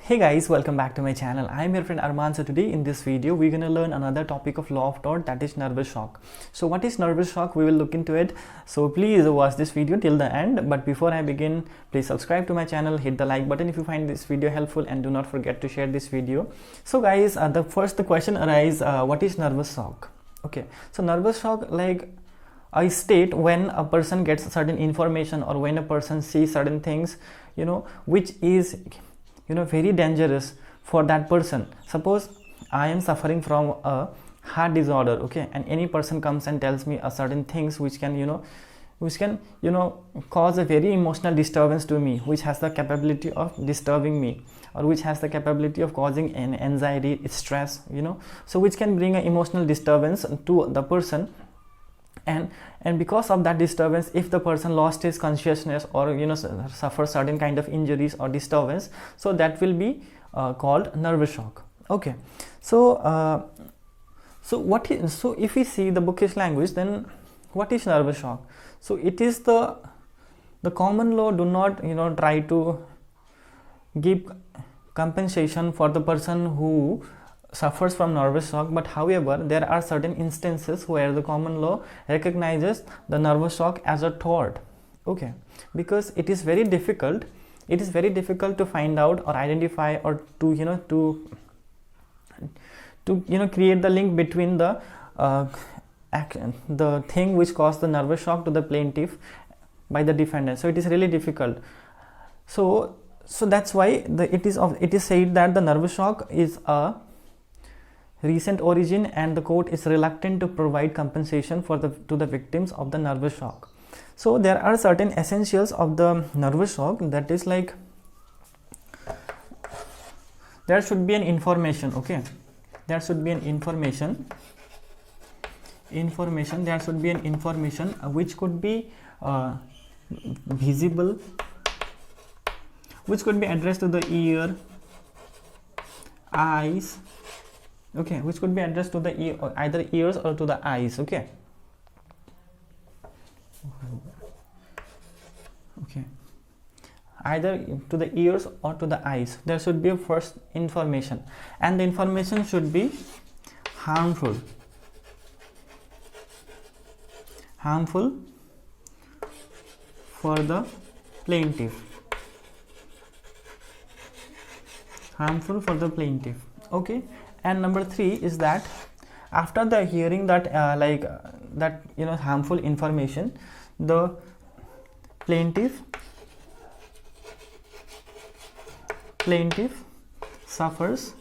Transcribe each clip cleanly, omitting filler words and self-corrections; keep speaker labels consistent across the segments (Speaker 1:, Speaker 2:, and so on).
Speaker 1: Hey guys, welcome back to my channel. I'm your friend Arman. So today in this video we're gonna learn another topic of law of tort, that is nervous shock. So what is nervous shock? We will look into it. So please watch this video till the end. But before I begin, please subscribe to my channel, hit the like button if you find this video helpful, and do not forget to share this video. So guys, the question arises, what is nervous shock? Okay, so nervous shock, like I state when a person gets certain information or when a person sees certain things, which is very dangerous for that person. Suppose I am suffering from a heart disorder, okay, and any person comes and tells me a certain things which can cause a very emotional disturbance to me, which has the capability of disturbing me, or which has the capability of causing an anxiety, stress, so which can bring an emotional disturbance to the person. And because of that disturbance, if the person lost his consciousness or suffer certain kind of injuries or disturbance, so that will be called nervous shock. Okay, so if we see the bookish language, then what is nervous shock? So it is the common law do not try to give compensation for the person who suffers from nervous shock, but however there are certain instances where the common law recognizes the nervous shock as a tort. Okay, because it is very difficult to find out or identify or to create the link between the thing which caused the nervous shock to the plaintiff by the defendant. So it is really difficult. So that's why it is said that the nervous shock is a recent origin, and the court is reluctant to provide compensation to the victims of the nervous shock. So there are certain essentials of the nervous shock, that is like there should be an information. Okay, there should be an information there should be an information which could be visible, which could be addressed to the ear, eyes, okay, which could be addressed to the ear, either ears or to the eyes. Okay, either to the ears or to the eyes. There should be a first information, and the information should be harmful for the plaintiff, okay. And number 3 is that after the hearing that harmful information, the plaintiff suffers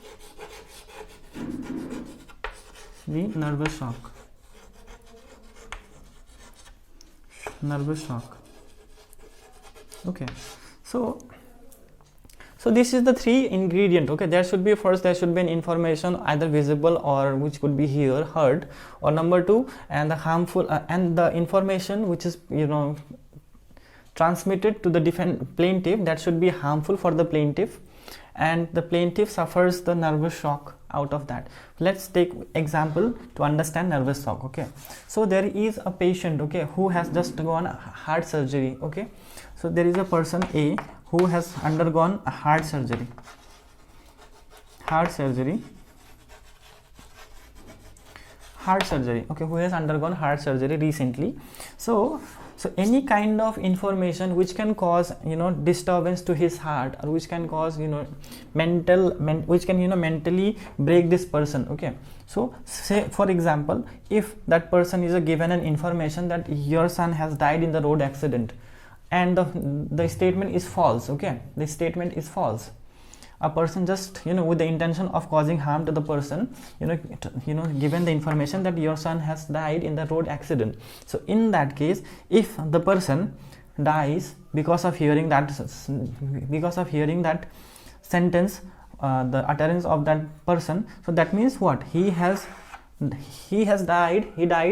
Speaker 1: the nervous shock. Okay, so this is the 3 ingredient. Okay, there should be an information either visible or which could be heard, or number 2, and the harmful and the information which is transmitted to the plaintiff, that should be harmful for the plaintiff, and the plaintiff suffers the nervous shock out of that. Let's take example to understand nervous shock. Okay, so there is a patient, okay, who has just gone heart surgery. Okay, so there is a person A who has undergone a heart surgery, okay, who has undergone heart surgery recently. So any kind of information which can cause disturbance to his heart, or which can cause mentally break this person. Okay, so say for example, if that person is given an information that your son has died in the road accident, and the statement is false. Okay, the statement is false. A person just with the intention of causing harm to the person, given the information that your son has died in the road accident. So in that case, if the person dies because of hearing that sentence, the utterance of that person, so that means what? He died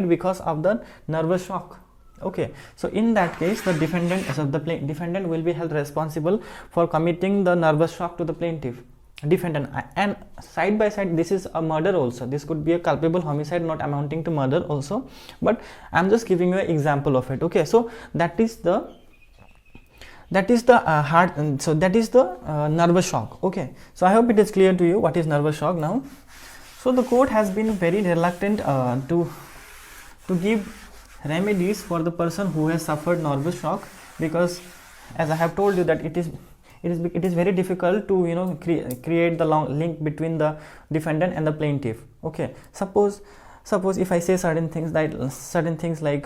Speaker 1: because of the nervous shock. Okay, so in that case, the defendant will be held responsible for committing the nervous shock to the defendant. And side by side, this is a murder also. This could be a culpable homicide not amounting to murder also, but I'm just giving you an example of it. Okay, so that is the that is the heart, so that is the nervous shock. Okay, so I hope it is clear to you what is nervous shock now. So the court has been very reluctant to give remedies for the person who has suffered nervous shock, because as I have told you that it is very difficult to create the long link between the defendant and the plaintiff. Okay, suppose if I say certain things like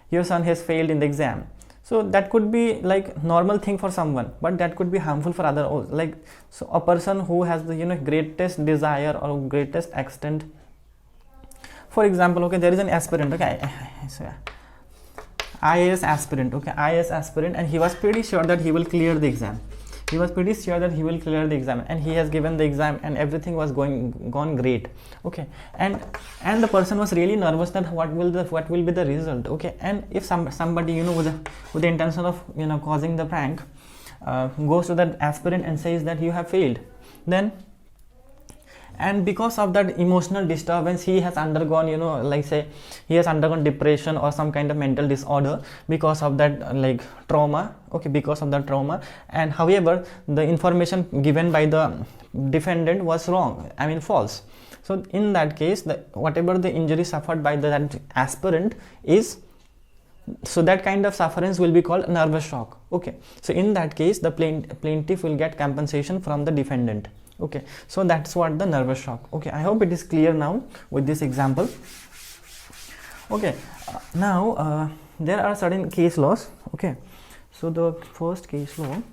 Speaker 1: your son has failed in the exam, so that could be like normal thing for someone, but that could be harmful for other. Like, so a person who has the greatest desire or greatest extent, for example, okay, there is an aspirant, okay, so IAS aspirant, okay, IAS aspirant, and he was pretty sure that he will clear the exam. And he has given the exam and everything was gone great. Okay, and the person was really nervous that what will be the result. Okay, and if somebody with the intention of causing the prank goes to that aspirant and says that you have failed, then, and because of that emotional disturbance he has undergone, like say he has undergone depression or some kind of mental disorder because of that trauma. Okay, because of that trauma, and however the information given by the defendant was wrong, I mean false. So in that case, whatever the injury suffered by that aspirant is, so that kind of sufferance will be called nervous shock. Okay, so in that case the plaintiff will get compensation from the defendant. Okay, so that's what the nervous shock. Okay, I hope it is clear now with this example. Okay, now there are certain case laws. Okay, so the first case law,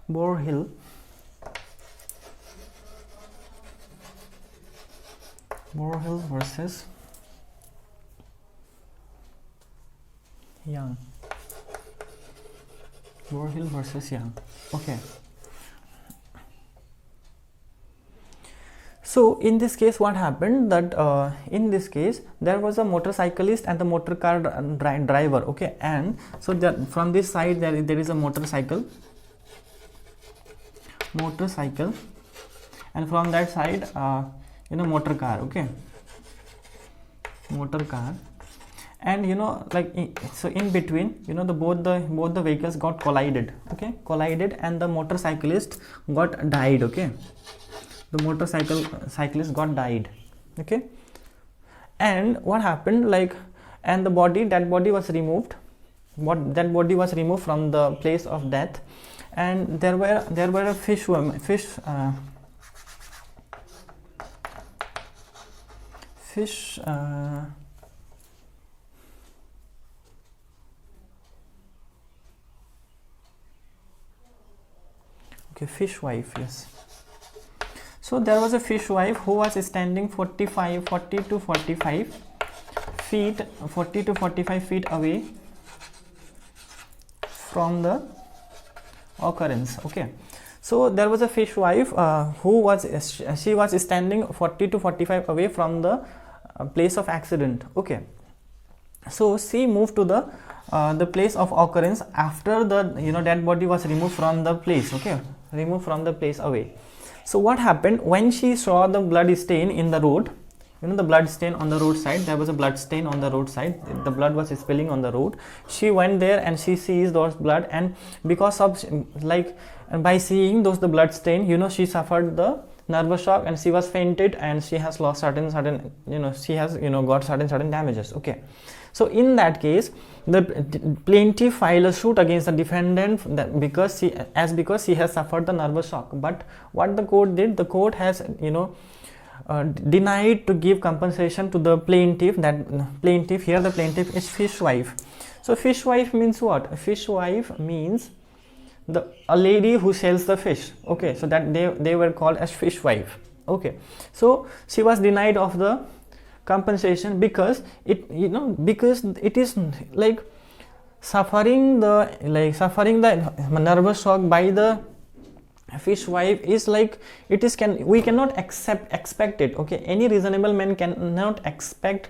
Speaker 1: Borhill versus Young. Borhill versus Young. Okay. So in this case, what happened that in this case there was a motorcyclist and the motor car driver. Okay, and so that from this side there is a motorcycle, and from that side motor car. Okay, motor car. And so in between both the vehicles got collided. Okay, and the motorcyclist got died. Okay, the cyclist got died. Okay, and what happened, and that body was removed from the place of death, and there were a fish wife, yes. So there was a fish wife who was standing 40 to 45 feet away from the occurrence. Okay, so there was a fish wife she was standing 40 to 45 away from the place of accident. Okay, so she moved to the place of occurrence after the dead body was removed from the place. Okay, removed from the place away. So what happened when she saw the blood stain in the road, the blood stain on the roadside, there was a blood stain on the roadside, the blood was spilling on the road. She went there and she sees those blood, and because of by seeing the blood stain, she suffered the nervous shock and she was fainted, and she has lost certain she has got certain damages. Okay, so in that case the plaintiff filed a suit against the defendant because she has suffered the nervous shock. But what the court did, the court has denied to give compensation to the plaintiff. The plaintiff is fish wife. So fish wife means what? Fish wife means a lady who sells the fish. Okay, so that they were called as fish wife. Okay, so she was denied of the compensation because it is suffering the nervous shock by the fish wife is we cannot expect it. Okay, any reasonable man cannot expect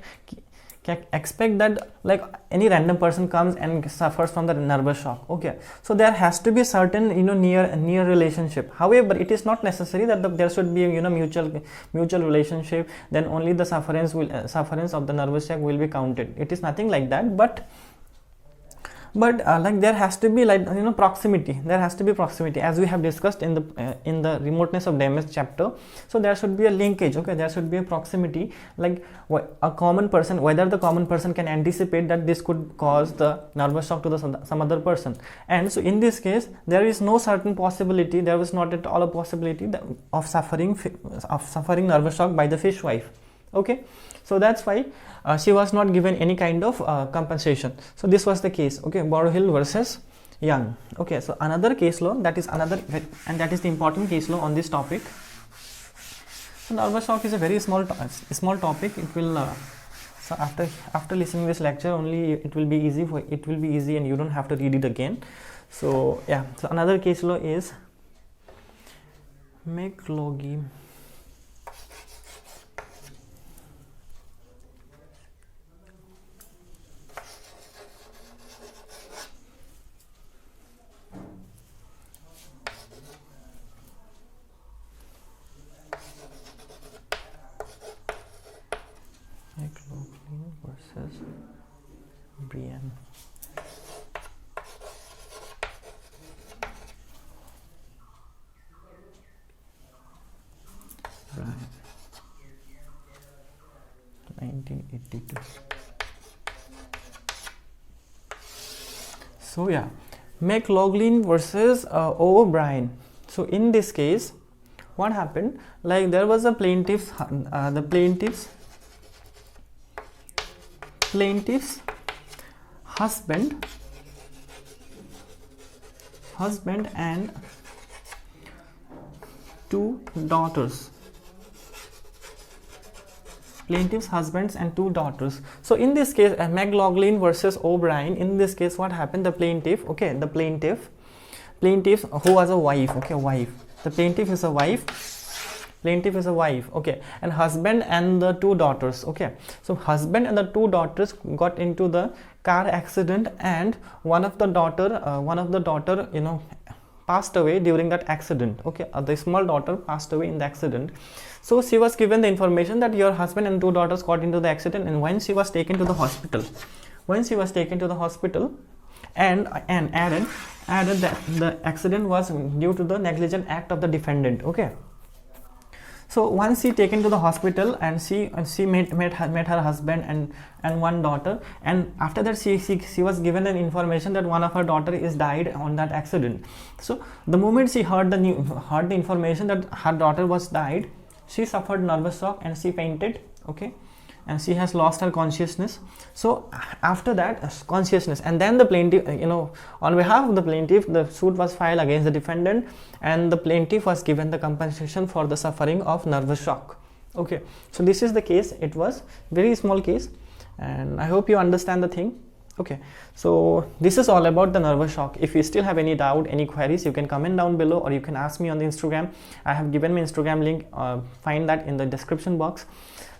Speaker 1: expect that like any random person comes and suffers from the nervous shock. Okay, so there has to be certain near relationship. However, it is not necessary that there should be mutual relationship, then only the sufferance of the nervous shock will be counted. It is nothing like that, but like there has to be like proximity. There has to be proximity, as we have discussed in the remoteness of damage chapter. So there should be a linkage. Okay, there should be a proximity, like a common person, whether the common person can anticipate that this could cause the nervous shock to some other person. And so in this case, there is no certain possibility, there was not at all a possibility of suffering nervous shock by the fishwife. Okay, so that's why she was not given any kind of compensation. So this was the case. Okay, Borhill versus Young. Okay, so another case law, that is the important case law on this topic. So nervous shock is a very small topic. It will so after listening this lecture only, it will be easy and you don't have to read it again. So yeah, so another case law is McLaughlin versus Brian. Brian, 1982. So yeah, McLaughlin versus O'Brien. So in this case, what happened? Like there was a plaintiff's husband and two daughters. Plaintiff's husbands and two daughters. So in this case, McLaughlin versus O'Brien. In this case, what happened? The plaintiff who was a wife. Okay, wife. The plaintiff is a wife. Okay, and husband and the two daughters. Okay, so husband and the two daughters got into the car accident, and one of the daughter passed away during that accident. Okay, the small daughter passed away in the accident. So she was given the information that your husband and two daughters got into the accident, and when she was taken to the hospital, and added that the accident was due to the negligent act of the defendant. Okay, so once she taken to the hospital, and she met her husband and one daughter, and after that she was given an information that one of her daughter is died on that accident. So the moment she heard the information that her daughter was died, she suffered nervous shock and she fainted. Okay, and she has lost her consciousness. So after that, consciousness, and then the plaintiff, on behalf of the plaintiff, the suit was filed against the defendant, and the plaintiff was given the compensation for the suffering of nervous shock. Okay, so this is the case. It was very small case, and I hope you understand the thing. Okay, so this is all about the nervous shock. If you still have any doubt, any queries, you can comment down below, or you can ask me on the Instagram. I have given my Instagram link, find that in the description box.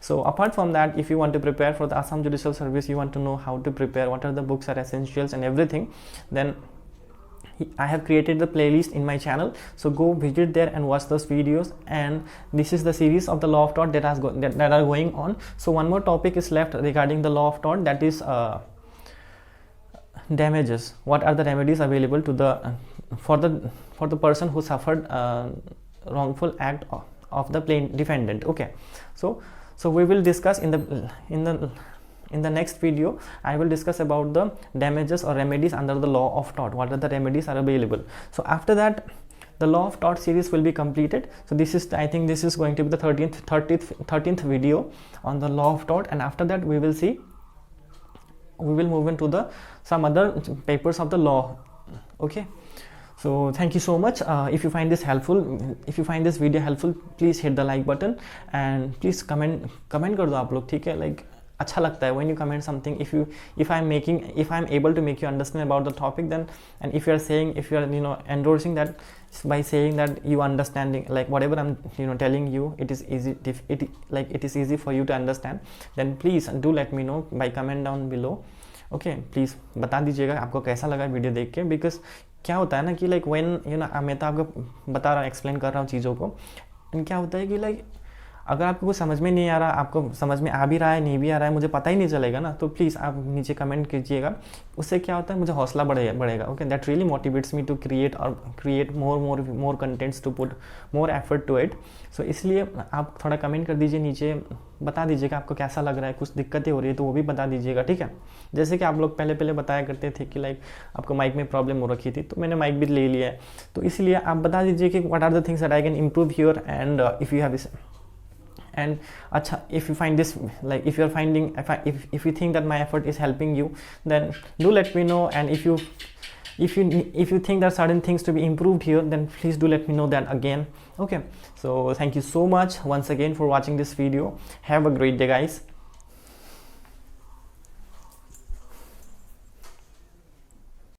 Speaker 1: So apart from that, if you want to prepare for the Assam Judicial Service, you want to know how to prepare, what are the books are essentials and everything, then I have created the playlist in my channel. So go visit there and watch those videos. And this is the series of the law of tort that are going on. So one more topic is left regarding the law of tort, that is damages. What are the remedies available to for the person who suffered wrongful act of the defendant. Okay, so we will discuss in the next video. I will discuss about the damages or remedies under the law of tort. What are the remedies are available? So after that, the law of tort series will be completed. So this is, I think this is going to be the 13th video on the law of tort, and after that we will move into some other papers of the law. Okay, so thank you so much. If you find this video helpful, please hit the like button, and please comment कर दो आप लोग, ठीक है? Like अच्छा लगता है when you comment something. If I'm able to make you understand about the topic, then, and if you are endorsing that by saying that you understanding, like whatever I'm telling you, it is easy, it is easy for you to understand, then please do let me know by comment down below. Okay please बता दीजिएगा आपको कैसा लगा video देख के, because क्या होता है ना कि लाइक व्हेन मैं तो आपको बता रहा हूँ, एक्सप्लेन कर रहा हूँ चीज़ों को, एंड क्या होता है कि लाइक अगर आपको कुछ समझ में नहीं आ रहा, आपको समझ में आ भी रहा है नहीं भी आ रहा है, मुझे पता ही नहीं चलेगा ना, तो प्लीज़ आप नीचे कमेंट कीजिएगा. उससे क्या होता है, मुझे हौसला बढ़ेगा. Okay, that really motivates me to create more contents, to put more effort to it. So इसलिए आप थोड़ा कमेंट कर दीजिए नीचे, बता दीजिएगा आपको कैसा लग रहा है, कुछ दिक्कतें हो रही है तो वो भी बता दीजिएगा, ठीक है. जैसे कि आप लोग पहले बताया करते थे कि लाइक आपको माइक में प्रॉब्लम हो रखी थी, तो मैंने माइक भी ले लिया है, तो इसलिए आप बता दीजिए कि what are the things that I can improve here. And if you have and acha, if you find this, like if you think that my effort is helping you, then do let me know. And if you think that certain things to be improved here, then please do let me know that again. Okay, so thank you so much once again for watching this video. Have a great day, guys.